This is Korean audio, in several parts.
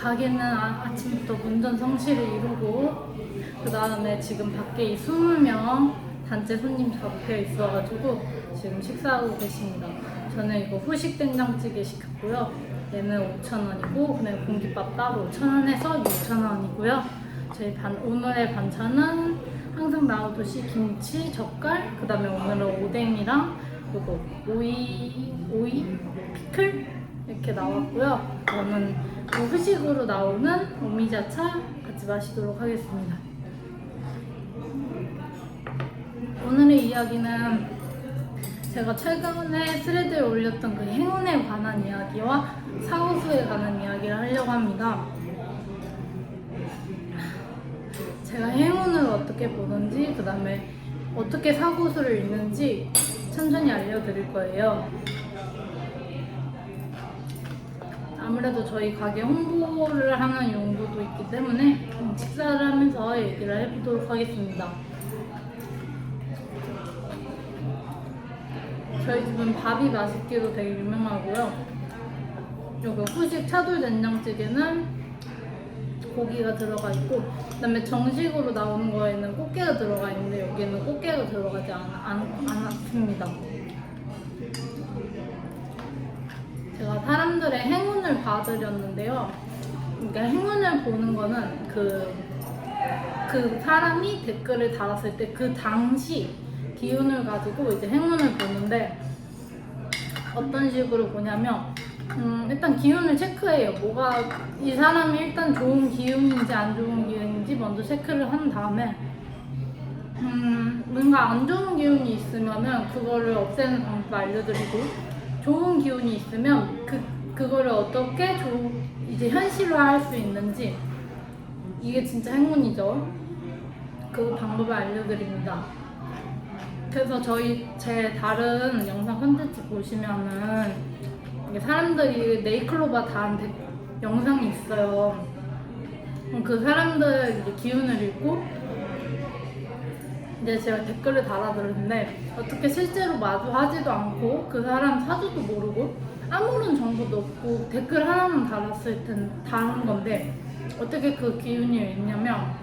가게는 아침부터 문전성시를 이루고, 그 다음에 지금 밖에 이 20명 단체 손님 잡혀 있어가지고 지금 식사하고 계십니다. 저는 이거 후식 된장찌개 시켰고요. 얘는 5,000원이고, 그다음에 공깃밥 따로 5,000원에서 6,000원이고요. 저희 오늘의 반찬은 항상 나오듯이 김치, 젓갈, 그 다음에 오늘은 오뎅이랑 요거 오이, 피클 이렇게 나왔고요. 저는 후식으로 나오는 오미자차 같이 마시도록 하겠습니다. 오늘의 이야기는 제가 최근에 스레드에 올렸던 그 행운에 관한 이야기와 사후수에 관한 이야기를 하려고 합니다. 제가 행운을 어떻게 보는지, 그 다음에 어떻게 사후수를 읽는지 천천히 알려드릴 거예요. 아무래도 저희 가게 홍보를 하는 용도도 있기 때문에 식사를 하면서 얘기를 해보도록 하겠습니다. 저희 집은 밥이 맛있기로 되게 유명하고요. 여기 후식 차돌 된장찌개는 고기가 들어가 있고, 그 다음에 정식으로 나오는 거에는 꽃게가 들어가 있는데 여기는 꽃게가 들어가지 않습니다. 제가 사람들의 행운을 봐드렸는데요. 그러니까 행운을 보는 거는 그 사람이 댓글을 달았을 때 그 당시 기운을 가지고 이제 행운을 보는데, 어떤 식으로 보냐면 일단 기운을 체크해요. 이 사람이 일단 좋은 기운인지 안 좋은 기운인지 먼저 체크를 한 다음에 뭔가 안 좋은 기운이 있으면은 그거를 없애는 방법 알려드리고, 좋은 기운이 있으면 그거를 어떻게 이제 현실화할 수 있는지, 이게 진짜 행운이죠. 그 방법을 알려드립니다. 그래서 제 다른 영상 콘텐츠 보시면은 사람들이 네이클로바 단 영상이 있어요. 그 사람들 이제 기운을 읽고 이제 제가 댓글을 달아드렸는데, 어떻게 실제로 마주하지도 않고 그 사람 사주도 모르고 아무런 정보도 없고 댓글 하나만 다른 건데 어떻게 그 기운이 읽냐면,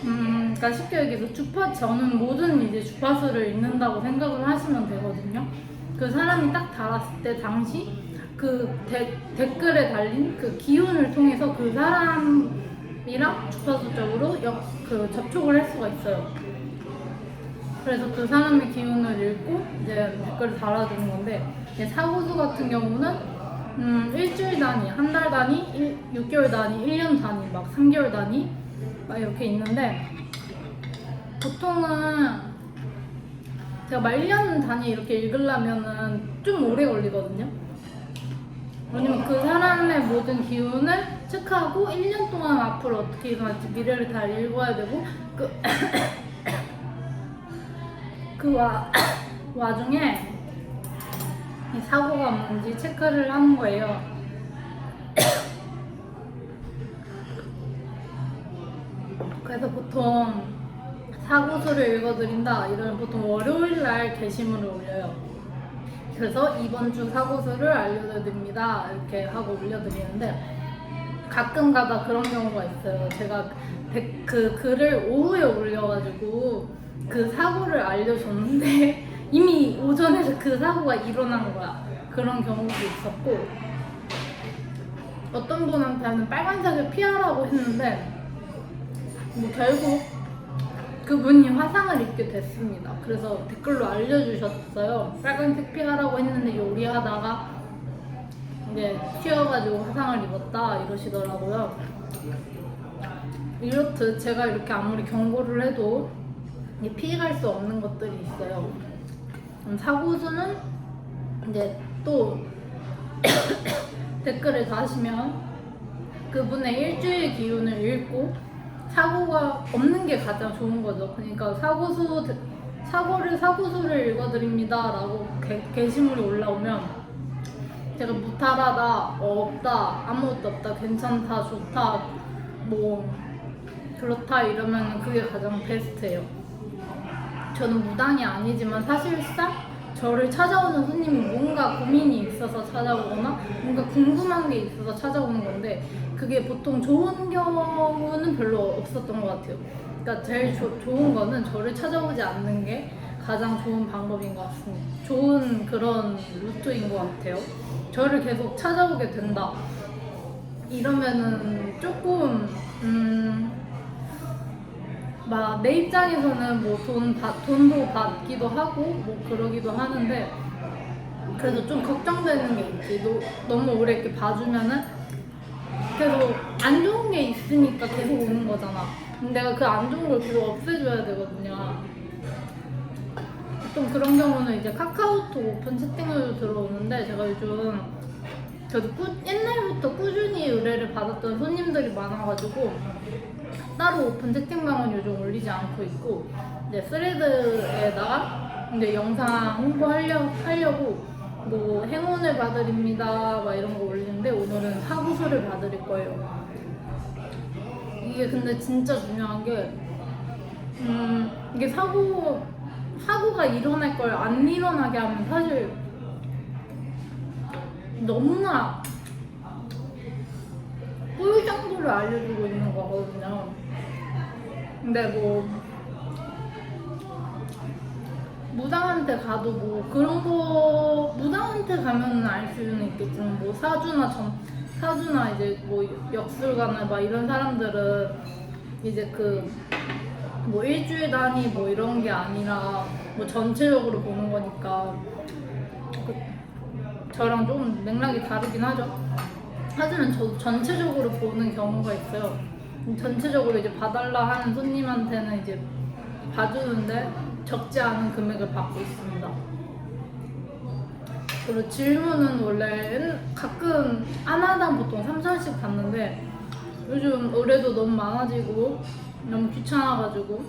그러니까 쉽게 얘기해서 저는 모든 이제 주파수를 읽는다고 생각을 하시면 되거든요. 그 사람이 딱 달았을 때 당시 그 댓글에 달린 그 기운을 통해서 그 사람이랑 주파수적으로 접촉을 할 수가 있어요. 그래서 그 사람의 기운을 읽고 이제 댓글을 달아주는 건데, 사고수 같은 경우는 일주일 단위, 한 달 단위, 6개월 단위, 1년 단위, 막 3개월 단위 막 이렇게 있는데, 보통은 제가 막 1년 단위 이렇게 읽으려면은 좀 오래 걸리거든요. 왜냐면 그 사람의 모든 기운을 체크하고 1년 동안 앞으로 어떻게 갈지 미래를 다 읽어야 되고, 그 와중에 이 사고가 뭔지 체크를 하는 거예요. 그래서 보통 사고수를 읽어드린다 이러면 보통 월요일날 게시물을 올려요. 그래서 이번 주 사고수를 알려드립니다 이렇게 하고 올려드리는데, 가끔 가다 그런 경우가 있어요. 제가 그 글을 오후에 올려가지고 그 사고를 알려줬는데 이미 오전에 그 사고가 일어난 거야. 그런 경우도 있었고, 어떤 분한테는 빨간색을 피하라고 했는데 결국 그분이 화상을 입게 됐습니다. 그래서 댓글로 알려주셨어요. 빨간색 피하라고 했는데 요리하다가 이제 튀어가지고 화상을 입었다 이러시더라고요. 이렇듯 제가 이렇게 아무리 경고를 해도 피해갈 수 없는 것들이 있어요. 사고수는 이제 또 댓글을 다시면 그분의 일주일 기운을 읽고 사고가 없는 게 가장 좋은 거죠. 그러니까 사고수를 읽어드립니다 라고 게시물이 올라오면 제가 무탈하다, 없다, 아무것도 없다, 괜찮다, 좋다, 뭐 그렇다 이러면 그게 가장 베스트예요. 저는 무당이 아니지만 사실상 저를 찾아오는 손님이 뭔가 고민이 있어서 찾아오거나 뭔가 궁금한 게 있어서 찾아오는 건데 그게 보통 좋은 경우는 별로 없었던 것 같아요. 그러니까 제일 좋은 거는 저를 찾아오지 않는 게 가장 좋은 방법인 것 같습니다. 좋은 그런 루트인 것 같아요. 저를 계속 찾아오게 된다. 이러면은 조금 막 내 입장에서는 뭐 돈도 받기도 하고 뭐 그러기도 하는데 그래도 좀 걱정되는 게 있지. 너무 오래 이렇게 봐주면은 계속 안 좋은 게 있으니까 계속 오는 거잖아. 근데 내가 그 안 좋은 걸 계속 없애줘야 되거든요. 좀 그런 경우는 이제 카카오톡 오픈 채팅으로 들어오는데 제가 요즘 저도 옛날부터 꾸준히 의뢰를 받았던 손님들이 많아가지고 따로 오픈 채팅방은 요즘 올리지 않고 있고 이제 스레드에다가 이제 영상 홍보하려고 뭐 행운을 봐드립니다 막 이런 거 올리는데 오늘은 사구수를 봐드릴 거예요. 이게 근데 진짜 중요한 게 이게 사고가 일어날 걸 안 일어나게 하면 사실 너무나 꿀정보를 알려주고 있는 거거든요. 근데 뭐 무당한테 가도 뭐 그런 거 무당한테 가면은 알 수는 있겠지만 뭐 사주나 이제 뭐 역술가나 막 이런 사람들은 이제 그 뭐 일주일 단위 뭐 이런 게 아니라 뭐 전체적으로 보는 거니까 저랑 좀 맥락이 다르긴 하죠. 하지만 저도 전체적으로 보는 경우가 있어요. 전체적으로 이제 봐달라 하는 손님한테는 이제 봐주는데 적지 않은 금액을 받고 있습니다. 그리고 질문은 원래 가끔 하나당 보통 3,000원씩 받는데 요즘 의뢰도 너무 많아지고 너무 귀찮아가지고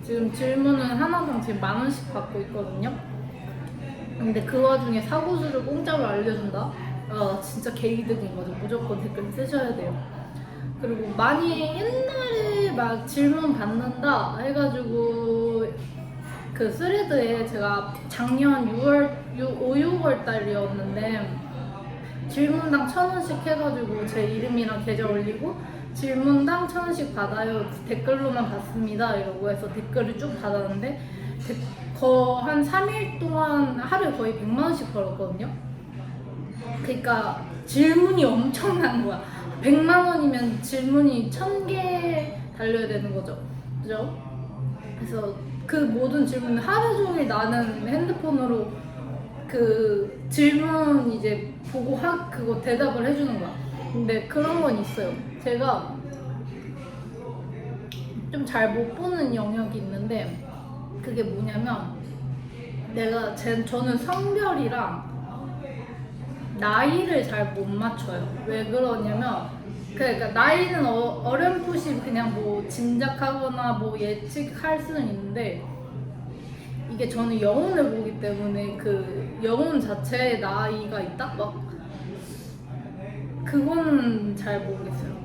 지금 질문은 하나당 지금 10,000원씩 받고 있거든요. 근데 그 와중에 사고수를 공짜로 알려준다? 진짜 개이득인 거죠. 무조건 댓글 쓰셔야 돼요. 그리고 많이 옛날에 막 질문 받는다 해가지고 그 스레드에 제가 작년 6월 달이었는데 질문당 1,000원씩 해가지고 제 이름이랑 계좌 올리고 질문당 1,000원씩 받아요. 댓글로만 받습니다. 이러고 해서 댓글을 쭉 받았는데 한 3일 동안 하루에 거의 100만 원씩 벌었거든요. 그러니까 질문이 엄청난 거야. 100만 원이면 질문이 1,000개 달려야 되는 거죠. 그죠? 그래서 그 모든 질문을 하루 종일 나는 핸드폰으로 그 질문 이제 보고 그거 대답을 해주는 거야. 근데 그런 건 있어요. 제가 좀 잘 못 보는 영역이 있는데 그게 뭐냐면 저는 성별이랑 나이를 잘 못 맞춰요. 왜 그러냐면 그러니까 나이는 어렴풋이 그냥 뭐 짐작하거나 뭐 예측할 수는 있는데 이게 저는 영혼을 보기 때문에 그 영혼 자체의 나이가 있다? 막 그거는 잘 모르겠어요.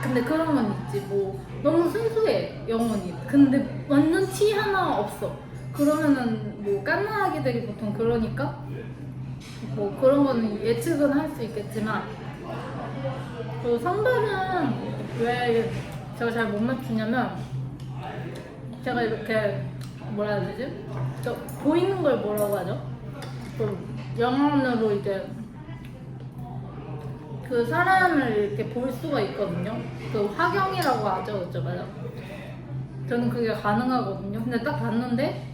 근데 그런 건 있지. 뭐 너무 순수해 영혼이. 근데 완전 티 하나 없어. 그러면은 뭐 깐난아기들이 보통 그러니까 뭐 그런 거는 예측은 할 수 있겠지만 그 성별은 왜 제가 잘 못 맞추냐면 제가 이렇게 뭐라 해야 되지? 저 보이는 걸 뭐라고 하죠? 그 영혼으로 이제 그 사람을 이렇게 볼 수가 있거든요. 그 화경이라고 하죠, 그죠? 맞아. 저는 그게 가능하거든요. 근데 딱 봤는데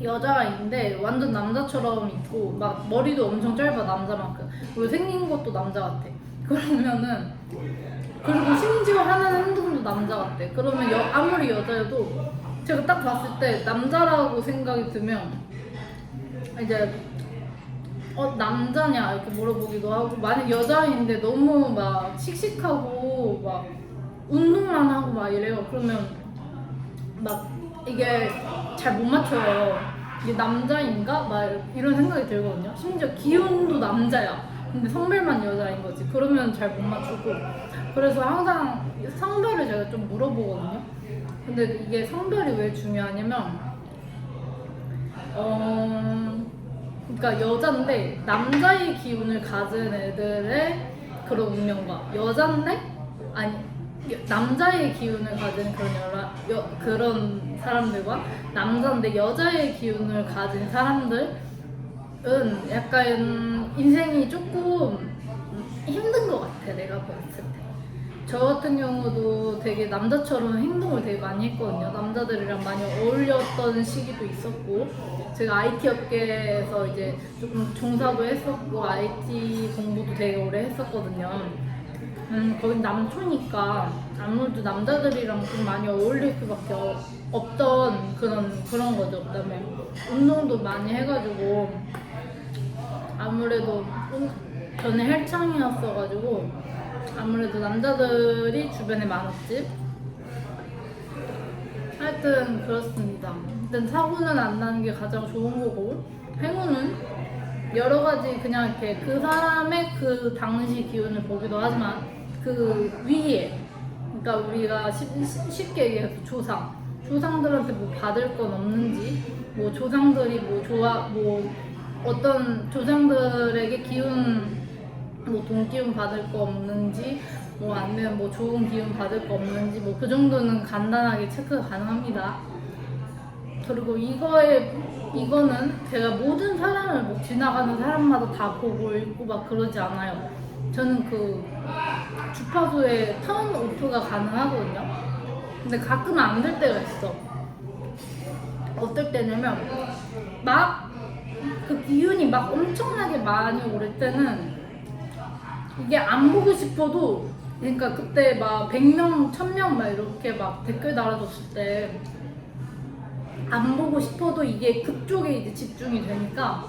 여자아이인데 완전 남자처럼 있고 막 머리도 엄청 짧아 남자만큼. 그리고 생긴 것도 남자 같아. 그러면은 그리고 심지어 하는 행동도 남자 같아. 그러면 아무리 여자여도 제가 딱 봤을 때 남자라고 생각이 들면 이제 남자냐 이렇게 물어보기도 하고 만약 여자인데 너무 막 씩씩하고 막 운동만 하고 막 이래요. 그러면 막 이게 잘 못 맞춰요. 이게 남자인가? 막 이런 생각이 들거든요. 심지어 기운도 남자야. 근데 성별만 여자인 거지. 그러면 잘 못 맞추고. 그래서 항상 성별을 제가 좀 물어보거든요. 근데 이게 성별이 왜 중요하냐면 그러니까 여잔데 남자의 기운을 가진 애들의 그런 운명과 여잔데 아니 남자의 기운을 가진 그런 사람들과 남자인데 여자의 기운을 가진 사람들은 약간 인생이 조금 힘든 것 같아. 내가 봤을 때 저 같은 경우도 되게 남자처럼 행동을 되게 많이 했거든요. 남자들이랑 많이 어울렸던 시기도 있었고, 제가 IT 업계에서 이제 조금 종사도 했었고 IT 공부도 되게 오래 했었거든요. 거긴 남초니까 아무래도 남자들이랑 좀 많이 어울릴 수밖에 없던 그런 거죠. 그다음에 운동도 많이 해가지고 아무래도 전에 헬창이었어가지고 아무래도 남자들이 주변에 많았지. 하여튼 그렇습니다. 일단 사고는 안 나는 게 가장 좋은 거고, 행운은 여러 가지 그냥 이렇게 그 사람의 그 당시 기운을 보기도 하지만 그 위에, 그러니까 우리가 쉽게 얘기해서 조상들한테 뭐 받을 건 없는지, 뭐 조상들이 뭐 어떤 조상들에게 기운, 뭐 돈기운 받을 거 없는지, 뭐 아니면 뭐 좋은 기운 받을 거 없는지, 뭐 그 정도는 간단하게 체크가 가능합니다. 그리고 이거는 제가 모든 사람을 뭐 지나가는 사람마다 다 보고 읽고 막 그러지 않아요. 저는 그 주파수에 턴 오프가 가능하거든요. 근데 가끔은 안 될 때가 있어. 어떨 때냐면 막 그 기운이 막 엄청나게 많이 오를 때는 이게 안 보고 싶어도, 그러니까 그때 막 100명, 1000명 막 이렇게 막 댓글 달아줬을 때 안 보고 싶어도 이게 그쪽에 이제 집중이 되니까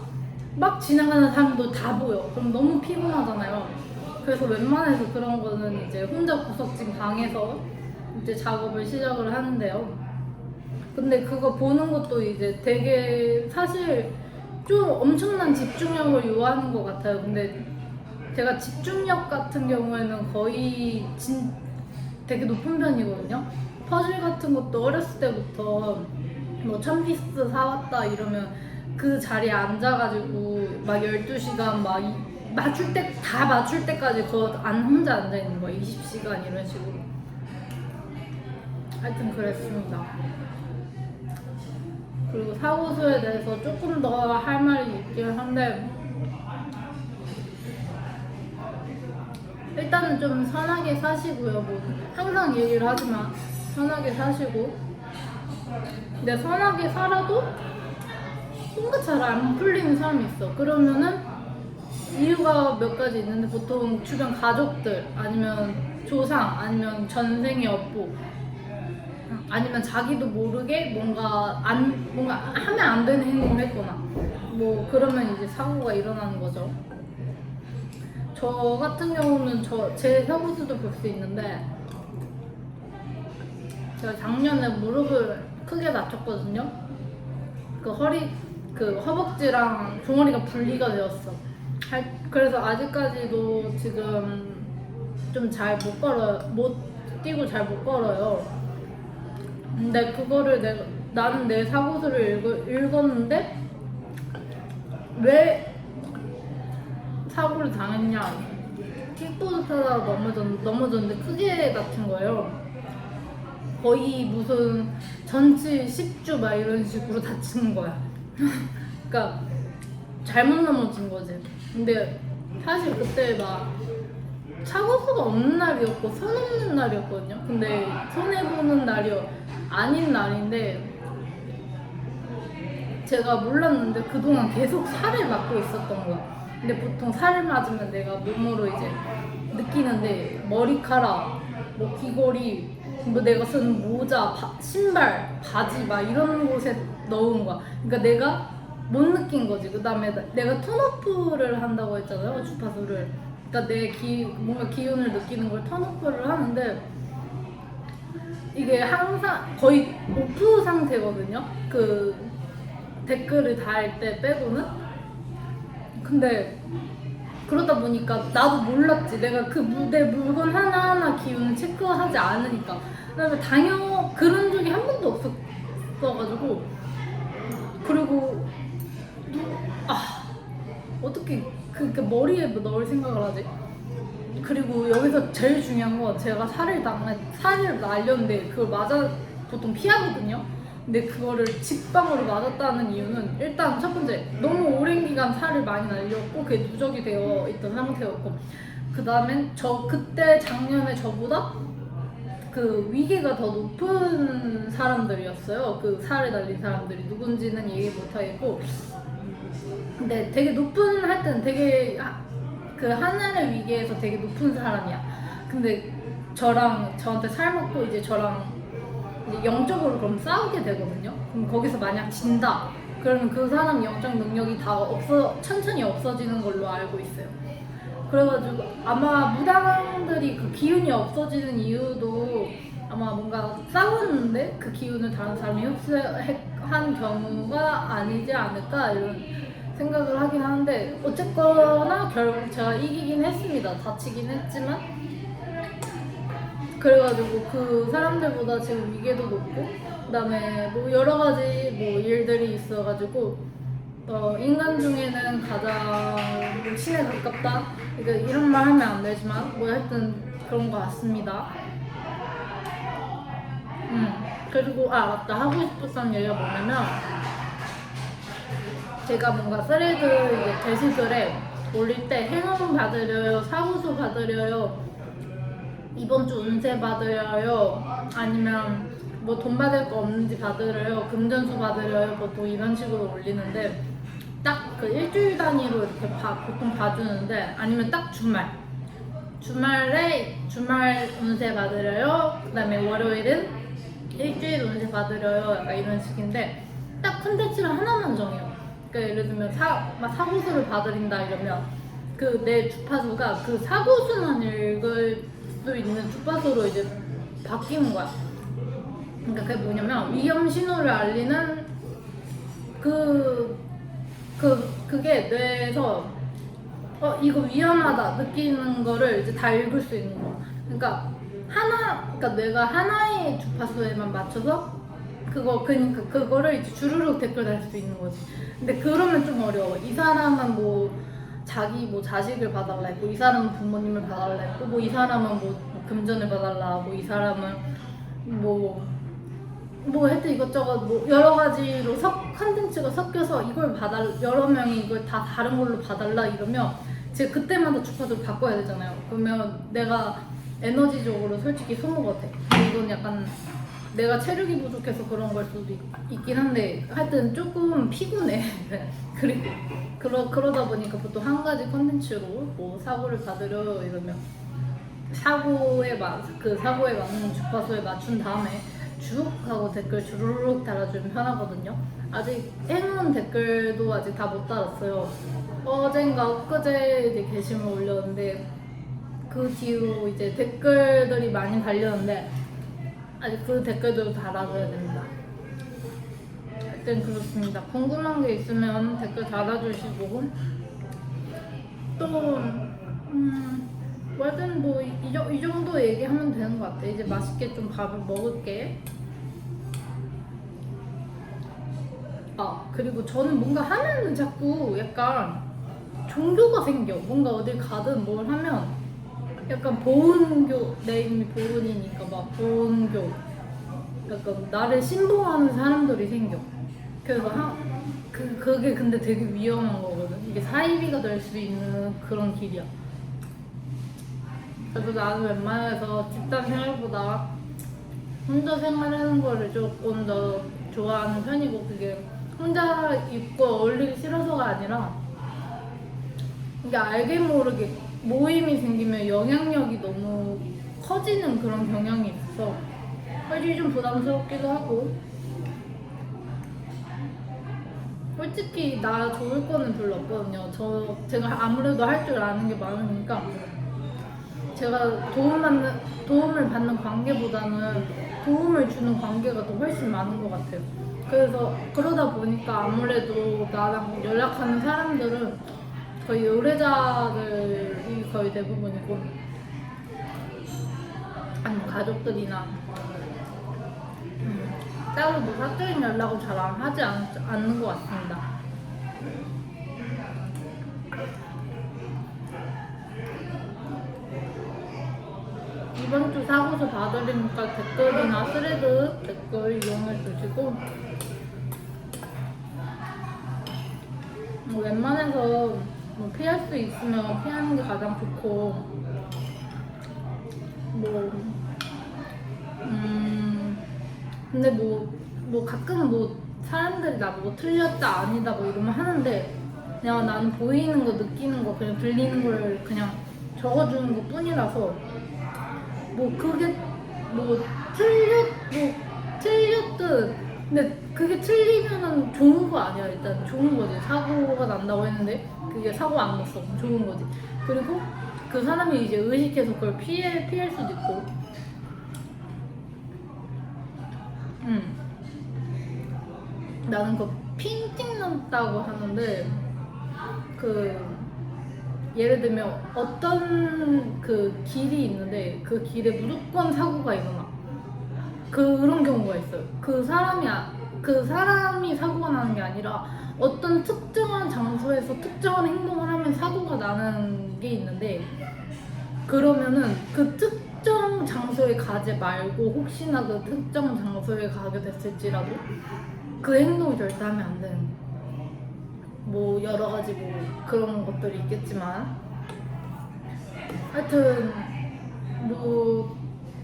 막 지나가는 사람도 다 보여. 그럼 너무 피곤하잖아요. 그래서 웬만해서 그런 거는 이제 혼자 구석진 방에서 이제 작업을 시작을 하는데요. 근데 그거 보는 것도 이제 되게 사실 좀 엄청난 집중력을 요하는 것 같아요. 근데 제가 집중력 같은 경우에는 거의 되게 높은 편이거든요. 퍼즐 같은 것도 어렸을 때부터 뭐 1000피스 사왔다 이러면 그 자리에 앉아가지고 막 12시간 막 다 맞출 때까지 혼자 앉아있는 거야. 20시간 이런 식으로. 하여튼 그랬습니다. 그리고 사고수에 대해서 조금 더 할 말이 있긴 한데, 일단은 좀 선하게 사시고요. 뭐 항상 얘기를 하지만 선하게 사시고, 근데 선하게 살아도 뭔가 잘 안 풀리는 사람이 있어. 그러면은 이유가 몇 가지 있는데, 보통 주변 가족들, 아니면 조상, 아니면 전생의 업보, 아니면 자기도 모르게 뭔가 하면 안 되는 행동을 했거나, 뭐 그러면 이제 사고가 일어나는 거죠. 저 같은 경우는 제 사고수도 볼 수 있는데, 제가 작년에 무릎을 크게 다쳤거든요. 그 허벅지랑 종아리가 분리가 되었어. 그래서 아직까지도 지금 좀 잘 못 뛰고 잘 못 걸어요. 근데 그거를 나는 내 사고수를 읽었는데 왜 사고를 당했냐. 킥보드 타다가 넘어졌는데 크게 다친 거예요. 거의 무슨 전치 10주 막 이런 식으로 다치는 거야. 그러니까 잘못 넘어진 거지. 근데 사실 그때 막 사고수가 없는 날이었고 손 없는 날이었거든요. 근데 손해보는 날이 아닌 날인데 제가 몰랐는데 그동안 계속 살을 맞고 있었던 거야. 근데 보통 살을 맞으면 내가 몸으로 이제 느끼는데, 머리카락, 뭐 귀걸이, 뭐 내가 쓴 모자, 신발, 바지 막 이런 곳에 넣은 거야. 그러니까 내가 못 느낀 거지. 그 다음에 내가 턴오프를 한다고 했잖아요, 주파수를. 그러니까 뭔가 기운을 느끼는 걸 턴오프를 하는데, 이게 항상 거의 오프 상태거든요. 그 댓글을 달 때 빼고는. 근데 그러다 보니까 나도 몰랐지. 내가 내 물건 하나하나 기운을 체크하지 않으니까. 그다음에 그런 적이 한 번도 없었어가지고. 그리고 어떻게 그 머리에 뭐 넣을 생각을 하지? 그리고 여기서 제일 중요한 건 제가 살을 날렸는데 그걸 보통 피하거든요. 근데 그거를 직방으로 맞았다는 이유는 일단 첫 번째 너무 오랜 기간 살을 많이 날렸고 그게 누적이 되어 있던 상태였고, 그 다음엔 그때 작년에 저보다 그 위계가 더 높은 사람들이었어요. 그 살을 날린 사람들이 누군지는 얘기 못하겠고, 근데 되게 높은, 할 때는 되게 그 하늘의 위계에서 되게 높은 사람이야. 근데 저한테 살 먹고 이제 저랑 이제 영적으로 그럼 싸우게 되거든요. 그럼 거기서 만약 진다, 그러면 그 사람 영적 능력이 다 천천히 없어지는 걸로 알고 있어요. 그래가지고 아마 무당들이 그 기운이 없어지는 이유도 아마 뭔가 싸웠는데 그 기운을 다른 사람이 흡수한 경우가 아니지 않을까 이런 생각을 하긴 하는데, 어쨌거나 결국 제가 이기긴 했습니다. 다치긴 했지만. 그래가지고 그 사람들보다 지금 위계도 높고, 그 다음에 뭐 여러 가지 뭐 일들이 있어가지고 인간 중에는 가장 뭐 신에 가깝다, 그러니까 이런 말 하면 안 되지만 뭐 하여튼 그런 것 같습니다. 그리고 맞다, 하고 싶었던 얘기가 뭐냐면, 제가 뭔가 스레드 이제 게시글에 올릴 때 행운 받으려요, 사무소 받으려요, 이번 주 운세 받으려요, 아니면 뭐 돈 받을 거 없는지 받으려요, 금전수 받으려요, 보통 이런 식으로 올리는데, 딱 그 일주일 단위로 이렇게 보통 봐주는데, 아니면 딱 주말에 주말 운세 받으려요, 그 다음에 월요일은 일주일 운세 받으려요, 약간 이런 식인데 딱 컨텐츠를 하나만 정해요. 그러니까 예를 들면 사고수를 봐드린다 이러면 그 내 주파수가 그 사고수만 읽을 수 있는 주파수로 이제 바뀌는 거야. 그러니까 그게 뭐냐면 위험 신호를 알리는 그게 뇌에서 이거 위험하다 느끼는 거를 이제 다 읽을 수 있는 거. 그러니까 뇌가 하나의 주파수에만 맞춰서 그러니까 그거를 이제 주르륵 댓글 달 수 있는 거지. 근데 그러면 좀 어려워. 이 사람은 뭐 자기 뭐 자식을 봐달라 했고, 이 사람은 부모님을 봐달라 했고, 뭐 이 사람은 뭐 금전을 봐달라 하고, 이 사람은 뭐 하여튼 이것저것 뭐 여러 가지로 컨텐츠가 섞여서 이걸 여러 명이 이걸 다 다른 걸로 봐달라 이러면 제가 그때마다 주파수를 바꿔야 되잖아요. 그러면 내가 에너지적으로 솔직히 소모가 돼. 이건 약간 내가 체력이 부족해서 그런 걸 수도 있긴 한데, 하여튼 조금 피곤해. 그리고 그러다 보니까 보통 한 가지 컨텐츠로 뭐 사고를 받으려 이러면 사고에 맞는 주파수에 맞춘 다음에 쭉 하고 댓글 주르륵 달아주면 편하거든요. 아직 행운 댓글도 아직 다 못 달았어요. 어젠가 엊그제 이제 게시물 올렸는데 그 뒤로 이제 댓글들이 많이 달렸는데 아직 그 댓글도 달아줘야 됩니다. 하여튼 그렇습니다. 궁금한 게 있으면 댓글 달아주시고, 또 하여튼 뭐 이 정도 얘기하면 되는 것 같아. 이제 맛있게 좀 밥을 먹을게. 그리고 저는 뭔가 하면은 자꾸 약간 종교가 생겨. 뭔가 어딜 가든 뭘 하면 약간 보은교, 내 이름이 보은이니까 막 보은교, 약간 나를 신봉하는 사람들이 생겨. 그래서 그게 근데 되게 위험한 거거든. 이게 사이비가 될 수 있는 그런 길이야. 그래서 나는 웬만해서 집단 생활보다 혼자 생활하는 거를 조금 더 좋아하는 편이고, 그게 혼자 있고 어울리기 싫어서가 아니라 이게 알게 모르게 모임이 생기면 영향력이 너무 커지는 그런 경향이 있어서 솔직히 좀 부담스럽기도 하고, 솔직히 나 좋을 거는 별로 없거든요. 제가 아무래도 할 줄 아는 게 많으니까 제가 도움을 받는 관계보다는 도움을 주는 관계가 더 훨씬 많은 것 같아요. 그래서 그러다 보니까 아무래도 나랑 연락하는 사람들은 거의 의뢰자들이 거의 대부분이고, 아니면 가족들이나 따로 뭐 사적인 연락을 잘 하지 않는 것 같습니다. 이번 주 사고서 봐드리니까 댓글이나 스레드 댓글 이용해 주시고 뭐 웬만해서 뭐 피할 수 있으면 피하는 게 가장 좋고 뭐 근데 뭐 가끔 뭐 사람들이 나보고 틀렸다 아니다 뭐 이러면 하는데 그냥 나는 보이는 거 느끼는 거 그냥 들리는 걸 그냥 적어주는 것 뿐이라서 뭐 그게 뭐 틀렸든 근데 그게 틀리면은 좋은 거 아니야. 일단 좋은 거지. 사고가 난다고 했는데 그게 사고 안 났어. 좋은 거지. 그리고 그 사람이 이제 의식해서 그걸 피할 수도 있고 나는 그 핀 찍는다고 하는데 그 예를 들면 어떤 그 길이 있는데 그 길에 무조건 사고가 일어나. 그런 경우가 있어요. 그 사람이 사고가 나는 게 아니라 어떤 특정한 장소에서 특정한 행동을 하면 사고가 나는 게 있는데 그러면은 그 특정 장소에 가지 말고 혹시나 그 특정 장소에 가게 됐을지라도 그 행동을 절대 하면 안 되는 거예요. 뭐 여러 가지 뭐 그런 것들이 있겠지만 하여튼 뭐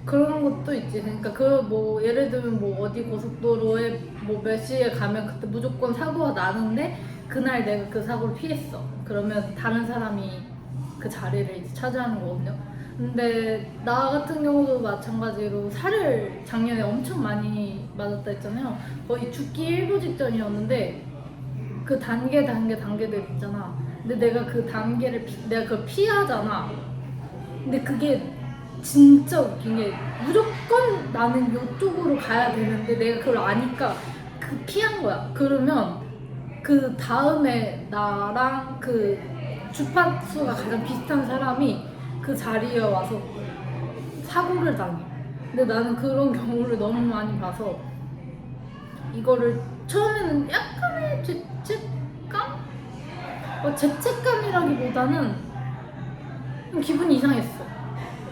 그런 것도 있지. 그러니까 그 뭐 예를 들면 뭐 어디 고속도로에 뭐 몇 시에 가면 그때 무조건 사고가 나는데 그날 내가 그 사고를 피했어. 그러면 다른 사람이 그 자리를 이제 차지하는 거거든요. 근데 나 같은 경우도 마찬가지로 살을 작년에 엄청 많이 맞았다 했잖아요. 거의 죽기 일보 직전이었는데 그 단계들 있잖아. 근데 내가 그 단계를 내가 그걸 피하잖아. 근데 그게 진짜 웃긴 게 무조건 나는 이쪽으로 가야 되는데 내가 그걸 아니까 그 피한 거야. 그러면 그 다음에 나랑 그 주파수가 가장 비슷한 사람이 그 자리에 와서 사고를 당해. 근데 나는 그런 경우를 너무 많이 봐서 이거를 처음에는 약간의 죄책감? 죄책감이라기보다는 좀 기분이 이상했어.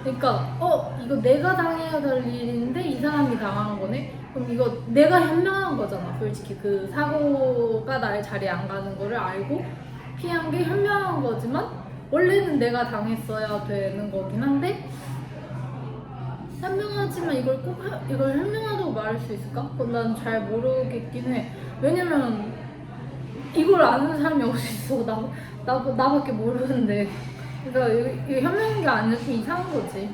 그러니까 이거 내가 당해야 될 일인데 이 사람이 당한 거네? 그럼 이거 내가 현명한 거잖아. 솔직히 그 사고가 나의 자리에 안 가는 거를 알고 피한 게 현명한 거지만 원래는 내가 당했어야 되는 거긴 한데 현명하지만 이걸 현명하다고 말할 수 있을까? 그건 난 잘 모르겠긴 해. 왜냐면 이걸 아는 사람이 어디 있어. 나밖에 모르는데. 그러니까 이게 현명한 게 아니라 좀 이상한 거지.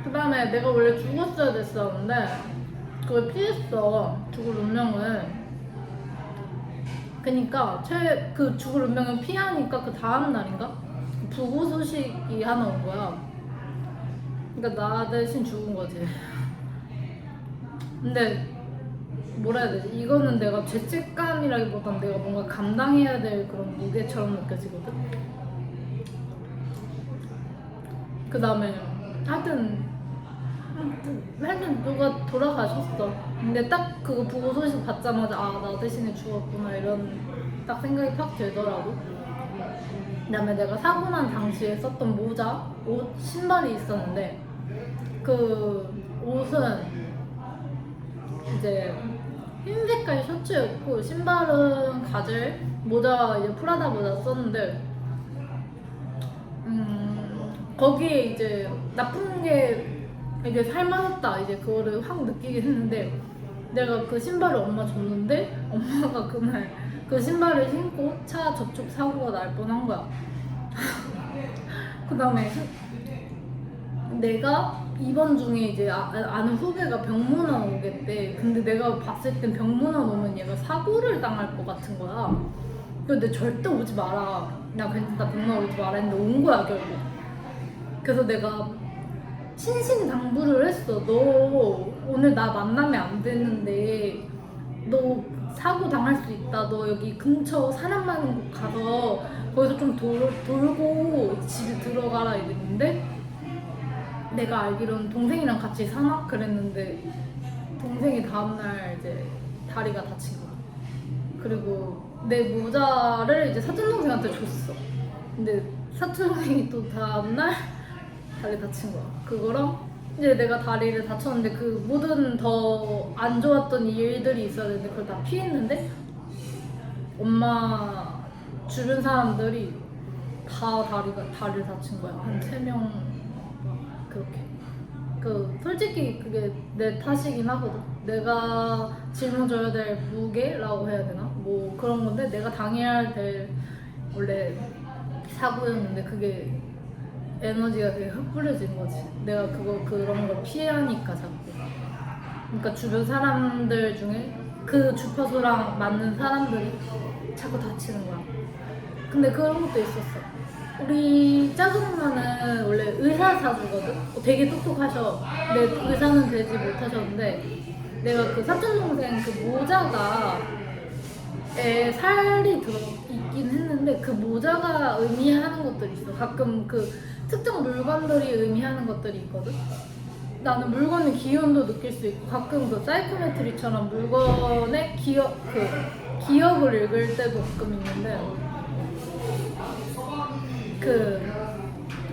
그 다음에 내가 원래 죽었어야 됐었는데 그걸 피했어. 죽을 운명을. 그니까 그 죽을 운명을 피하니까 그 다음 날인가? 부고 소식이 하나 온 거야. 그러니까 나 대신 죽은 거지. 근데 뭐라 해야 되지? 이거는 내가 죄책감이라기보단 내가 뭔가 감당해야 될 그런 무게처럼 느껴지거든. 그 다음에 하여튼 누가 돌아가셨어. 근데 딱 그거 보고 소식 받자마자 나 대신에 죽었구나 이런 딱 생각이 팍 들더라고. 그 다음에 내가 사고 난 당시에 썼던 모자, 옷, 신발이 있었는데 그 옷은 이제 흰 색깔 셔츠였고 신발은 가젤, 모자 이제 프라다 모자 썼는데 거기에 이제 나쁜 게 이게 살만했다 이제 그거를 확 느끼긴 했는데 내가 그 신발을 엄마 줬는데 엄마가 그날 그 신발을 신고 차 접촉 사고가 날 뻔한 거야. 그 다음에 내가 이번 중에 이제 아는 후배가 병문안 오겠대. 근데 내가 봤을 땐 병문안 오면 얘가 사고를 당할 것 같은 거야. 근데 절대 오지 마라. 나 괜찮다 병문안 오지 마라 했는데 온 거야 결국. 그래서 내가 신신당부를 했어. 너 오늘 나 만나면 안 되는데 너 사고 당할 수 있다. 너 여기 근처 사람 많은 곳 가서 거기서 좀 돌고 집에 들어가라 이랬는데 내가 알기로는 동생이랑 같이 사나? 그랬는데 동생이 다음날 이제 다리가 다친 거야. 그리고 내 모자를 이제 사촌동생한테 줬어. 근데 사촌 동생이 또 다음날 다리 다친 거야. 그거랑 이제 내가 다리를 다쳤는데 그 모든 더 안 좋았던 일들이 있어야 되는데 그걸 다 피했는데 엄마 주변 사람들이 다 다리를 다친 거야. 한 3명 그렇게. 솔직히 그게 내 탓이긴 하거든. 내가 짊어져야 될 무게라고 해야 되나? 뭐 그런 건데 내가 당해야 될 원래 사고였는데 그게 에너지가 되게 흩뿌려진 거지. 내가 그런 걸 피하니까 자꾸. 그러니까 주변 사람들 중에 그 주파수랑 맞는 사람들이 자꾸 다치는 거야. 근데 그런 것도 있었어. 우리 작은 엄마는 원래 의사 사주거든? 되게 똑똑하셔. 근데 의사는 되지 못하셨는데 내가 그 사촌동생 그 모자가 살이 들어 있긴 했는데 그 모자가 의미하는 것들이 있어. 가끔 그 특정 물건들이 의미하는 것들이 있거든? 나는 물건의 기운도 느낄 수 있고 가끔 그 사이코메트리처럼 물건의 기억을 읽을 때도 가끔 있는데 그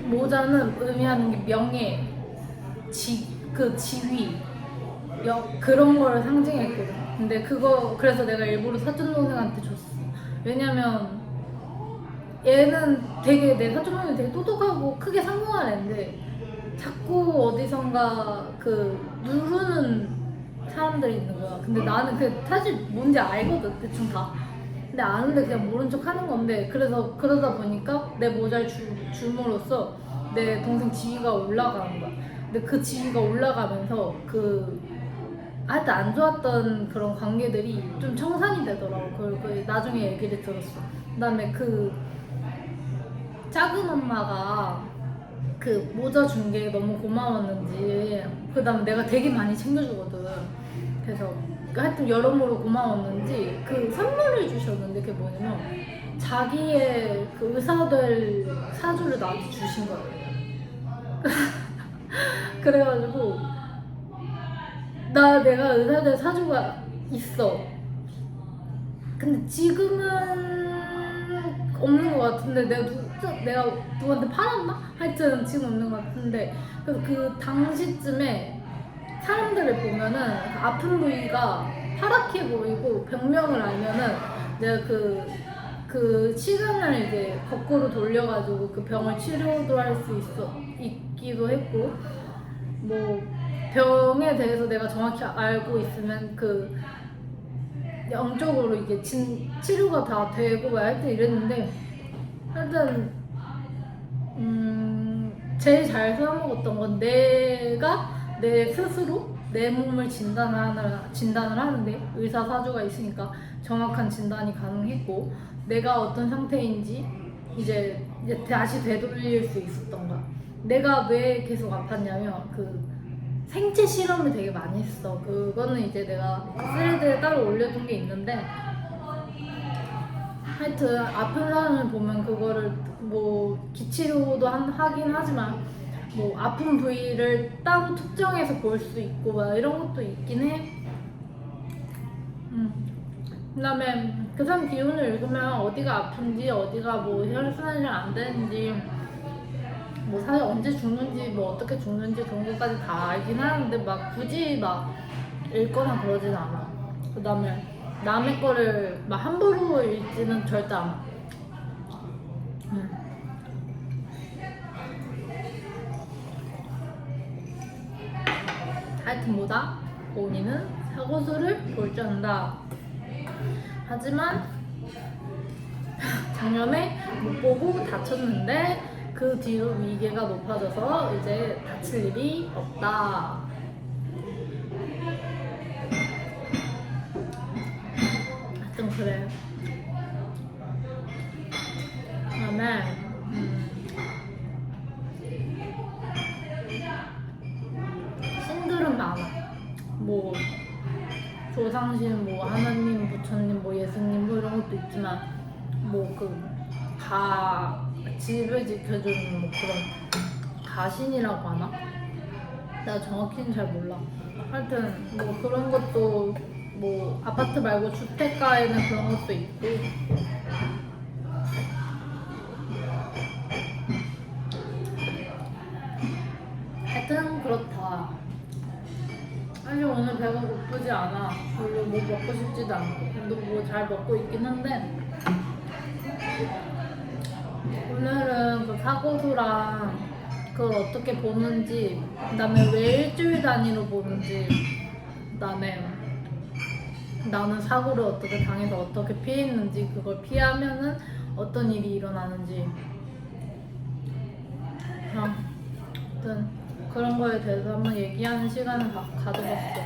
모자는 의미하는 게 명예, 지위, 그런 걸 상징했거든. 근데 그래서 내가 일부러 사촌 동생한테 줬어. 왜냐면 얘는 내 사촌 동생이 되게 똑똑하고 크게 성공한 애인데 자꾸 어디선가 누르는 사람들이 있는 거야. 근데 나는 사실 뭔지 알거든, 대충 다. 근데 아는데 그냥 모른 척 하는 건데 그러다 보니까 내 모자를 줌으로써 내 동생 지위가 올라가는 거야. 근데 그 지위가 올라가면서 하여튼 안 좋았던 그런 관계들이 좀 청산이 되더라고. 그 나중에 얘기를 들었어. 그다음에 작은 엄마가 모자 준 게 너무 고마웠는지 그다음에 내가 되게 많이 챙겨주거든. 그래서 하여튼 여러모로 고마웠는지 선물을 주셨는데 그게 뭐냐면 자기의 의사될 사주를 나한테 주신 거예요. 그래가지고 내가 의사될 사주가 있어. 근데 지금은 없는 것 같은데 내가 누구한테 팔았나? 하여튼 지금 없는 것 같은데 그 당시쯤에 사람들을 보면은 아픈 부위가 파랗게 보이고 병명을 알면은 내가 그 시간을 이제 거꾸로 돌려가지고 그 병을 치료도 할 수 있기도 했고 뭐 병에 대해서 내가 정확히 알고 있으면 영적으로 이게 치료가 다 되고 하여튼 이랬는데 하여튼 제일 잘 써먹었던 건 내가 내 스스로 내 몸을 진단을 하는데 의사 사주가 있으니까 정확한 진단이 가능했고 내가 어떤 상태인지 이제 다시 되돌릴 수 있었던 거야. 내가 왜 계속 아팠냐면 생체 실험을 되게 많이 했어. 그거는 이제 내가 스레드에 따로 올려둔 게 있는데 하여튼 아픈 사람을 보면 그거를 뭐 기치료도 하긴 하지만 뭐 아픈 부위를 따로 특정해서 볼 수 있고 막 이런 것도 있긴 해. 그다음에 그 사람 기운을 읽으면 어디가 아픈지 어디가 뭐 혈순환이 잘 안 되는지 뭐 사실 언제 죽는지 뭐 어떻게 죽는지 그런 것까지 다 알긴 하는데 막 굳이 막 읽거나 그러진 않아. 그 다음에 남의 거를 막 함부로 읽지는 절대 않아. 하여튼 뭐다? 본인은 사고수를 볼 줄 안다. 하지만 작년에 못 보고 다쳤는데 그 뒤로 위계가 높아져서 이제 다칠 일이 없다. 하여튼 그래. 그다음에 신들은 많아. 뭐 조상신, 뭐 하나님, 부처님, 뭐 예수님 뭐 이런 것도 있지만 뭐 집을 지켜주는 뭐 그런 가신이라고 하나? 나 정확히는 잘 몰라. 하여튼 뭐 그런 것도 뭐 아파트 말고 주택가에는 그런 것도 있고 하여튼 그렇다. 사실 오늘 배가 고프지 않아. 별로 뭐 먹고 싶지도 않고. 근데 뭐 잘 먹고 있긴 한데 오늘은 그 사고수랑 그걸 어떻게 보는지, 그다음에 왜 일주일 단위로 보는지, 그다음에 나는 사고를 어떻게 당해서 어떻게 피했는지, 그걸 피하면은 어떤 일이 일어나는지, 아무튼 그런 거에 대해서 한번 얘기하는 시간을 가져봤어.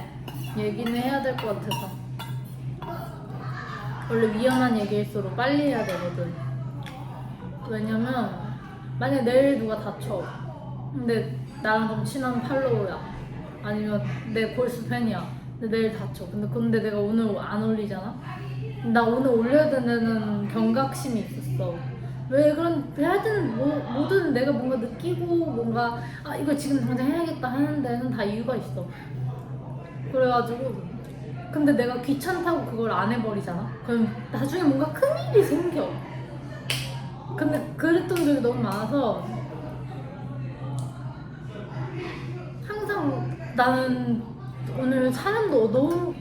얘기는 해야 될 것 같아서. 원래 위험한 얘기일수록 빨리 해야 되거든. 왜냐면 만약에 내일 누가 다쳐, 근데 나랑 좀 친한 팔로워야, 아니면 내 골수 팬이야, 근데 내일 다쳐. 근데 내가 오늘 안 올리잖아? 나 오늘 올려야 되는 경각심이 있었어. 왜 그런, 하여튼 뭐든 내가 뭔가 느끼고 뭔가 이거 지금 당장 해야겠다 하는 데는 다 이유가 있어. 그래가지고 근데 내가 귀찮다고 그걸 안 해버리잖아? 그럼 나중에 뭔가 큰일이 생겨. 근데 그랬던 적이 너무 많아서 항상 나는 오늘 사람도 너무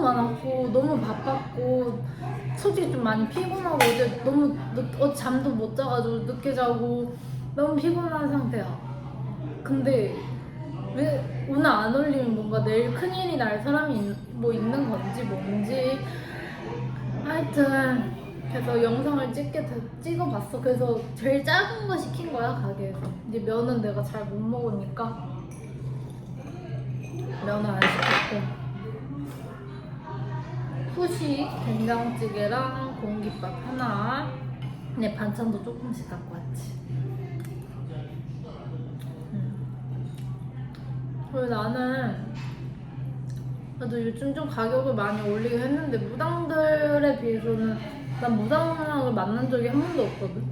많았고 너무 바빴고 솔직히 좀 많이 피곤하고 어제 너무 잠도 못 자가지고 늦게 자고 너무 피곤한 상태야. 근데 왜 오늘 안 올리면 뭔가 내일 큰일이 날 사람이 뭐 있는 건지 뭔지, 하여튼 그래서 영상을 찍어봤어. 그래서 제일 작은 거 시킨 거야, 가게에서. 이제 면은 내가 잘 못 먹으니까 면은 안 시켰고, 후식 된장찌개랑 공깃밥 하나, 내 반찬도 조금씩 갖고 왔지. 그리고 나는 그래도 요즘 좀 가격을 많이 올리긴 했는데 무당들에 비해서는 난 무당을 만난 적이 한 번도 없거든.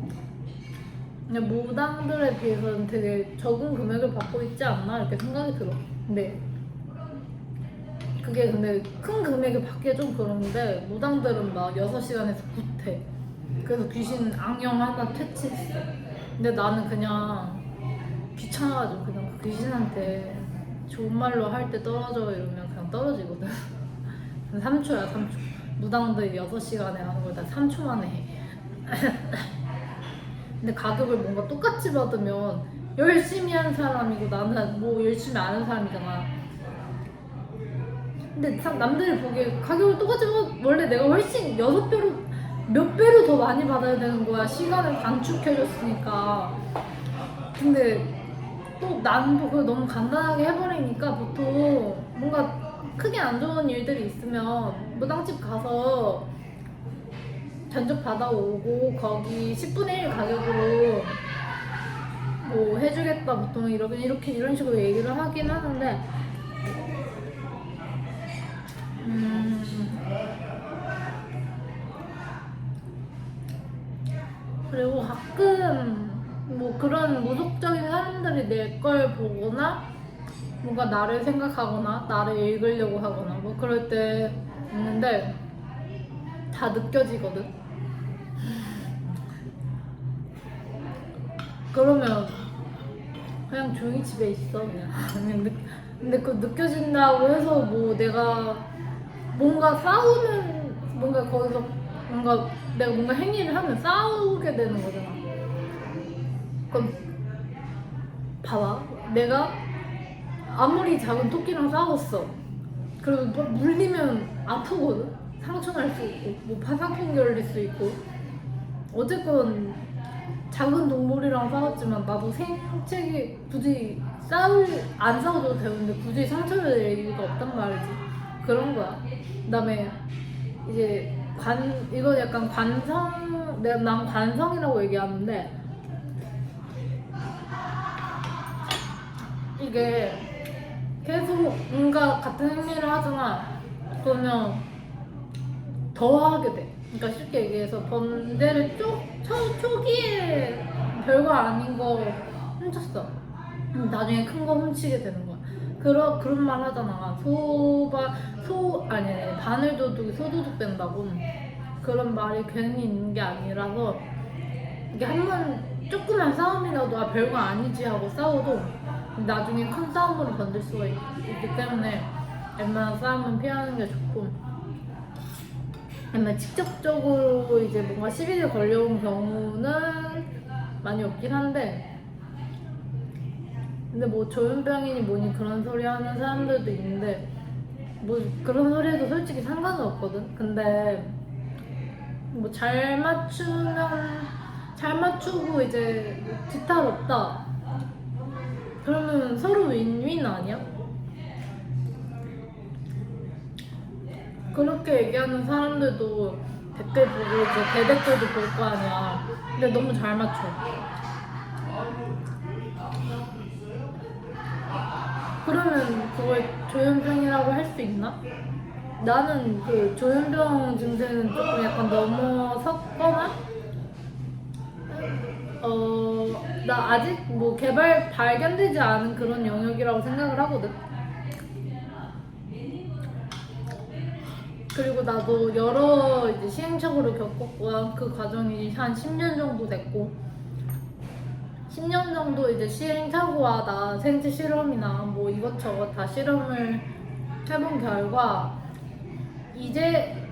근데 무당들에 비해서는 되게 적은 금액을 받고 있지 않나 이렇게 생각이 들어. 근데 그게 근데 큰 금액을 받기가 좀 그런데 무당들은 막 6시간에서 구태. 그래서 귀신 악령 하나 퇴치했어. 근데 나는 그냥 귀찮아가지고 그냥 그 귀신한테 좋은 말로 할 때 떨어져 이러면 그냥 떨어지거든. 3초야 3초. 무당들 6시간에 하는 걸 다 3초 만에 해. 근데 가격을 뭔가 똑같이 받으면 열심히 한 사람이고 나는 뭐 열심히 안 한 사람이잖아. 근데 남들이 보기에 가격을 똑같이 받으면 원래 내가 훨씬 6배로 몇 배로 더 많이 받아야 되는 거야. 시간을 단축해줬으니까. 근데 또 나는 또 그걸 너무 간단하게 해버리니까 보통 뭔가 크게 안 좋은 일들이 있으면 무당집 가서 전적 받아오고 거기 10분의 1 가격으로 뭐 해주겠다 보통 이런 식으로 얘기를 하긴 하는데 그리고 가끔 뭐 그런 무속적인 사람들이 내 걸 보거나 뭔가 나를 생각하거나 나를 읽으려고 하거나 뭐 그럴 때 있는데 다 느껴지거든. 그러면 그냥 조용히 집에 있어 그냥. 근데 그 느껴진다고 해서 뭐 내가 뭔가 싸우는, 뭔가 거기서 뭔가 내가 뭔가 행위를 하면 싸우게 되는 거잖아. 그럼 봐봐, 내가 아무리 작은 토끼랑 싸웠어. 그리고 물리면 아프거든. 상처 날 수 있고 뭐 파상풍 결릴 수 있고. 어쨌건 작은 동물이랑 싸웠지만 나도 생체기 굳이 안 싸워도 되는데 굳이 상처를 낼 이유가 없단 말이지. 그런 거야. 그다음에 이제 이거 약간 난 관성이라고 얘기하는데 이게 계속 뭔가 같은 행위를 하잖아. 그러면 더 하게 돼. 그러니까 쉽게 얘기해서 번제를 초기에 별거 아닌 거 훔쳤어. 나중에 큰 거 훔치게 되는 거야. 그런 말 하잖아. 바늘 도둑이 소도둑 된다고. 그런 말이 괜히 있는 게 아니라서 이게 한번 조그만 싸움이라도 별거 아니지 하고 싸워도 나중에 큰 싸움으로 번질 수가 있기 때문에 웬만한 싸움은 피하는 게 좋고, 웬만 직접적으로 이제 뭔가 시비를 걸려온 경우는 많이 없긴 한데, 근데 뭐 조현병이니 뭐니 그런 소리 하는 사람들도 있는데 뭐 그런 소리 해도 솔직히 상관은 없거든. 근데 뭐 잘 맞추고 이제 뒤탈 없다 그러면 서로 윈윈 아니야? 그렇게 얘기하는 사람들도 댓글 보고 이제 대댓글도 볼 거 아니야. 근데 너무 잘 맞춰. 그러면 그걸 조현병이라고 할 수 있나? 나는 그 조현병 증세는 조금 약간 넘어섰거나 나 아직 뭐 발견되지 않은 그런 영역이라고 생각을 하거든. 그리고 나도 여러 이제 시행착오를 겪었고 그 과정이 한 10년 정도 됐고, 10년 정도 이제 시행착오와 나 생체 실험이나 뭐 이것저것 다 실험을 해본 결과 이제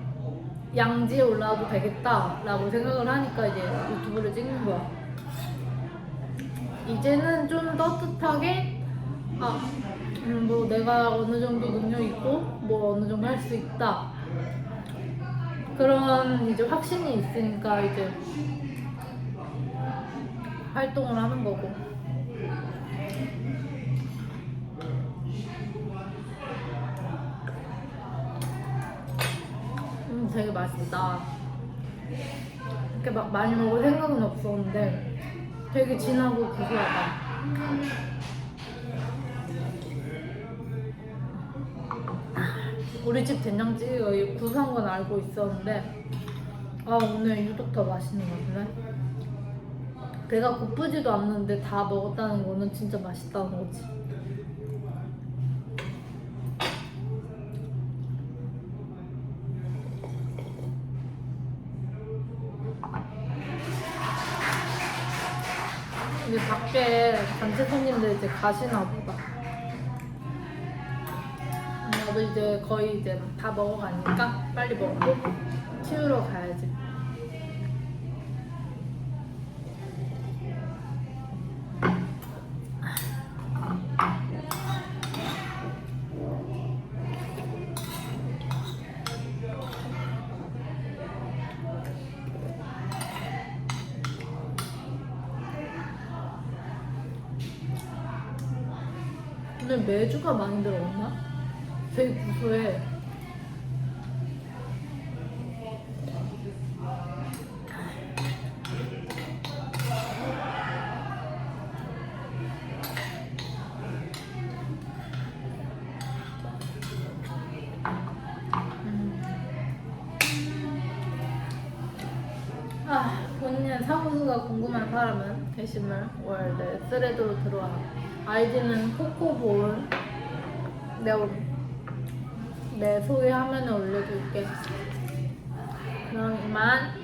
양지에 올라와도 되겠다라고 생각을 하니까 이제 유튜브를 찍는 거야. 이제는 좀 떳떳하게 뭐 내가 어느 정도 능력 있고 뭐 어느 정도 할 수 있다 그런 이제 확신이 있으니까 이제 활동을 하는 거고. 되게 맛있다. 이렇게 막 많이 먹을 생각은 없었는데 되게 진하고 구수하다. 우리 집 된장찌개가 이 구수한 건 알고 있었는데 오늘 유독 더 맛있는 것 같네. 배가 고프지도 않는데 다 먹었다는 거는 진짜 맛있다는 거지. 근데 밖에 단체 손님들 이제 가시나 보다. 나도 이제 거의 이제 다 먹어가니까 빨리 먹고 치우러 가야지. 오늘 메주가 많이 들어갔나? 되게 구수해. 본인의 사고수가 궁금한 사람은 게시물 월드 스레드로 들어와. 아이디는 코코볼. 내 소개 화면에 올려줄게. 그럼 이만.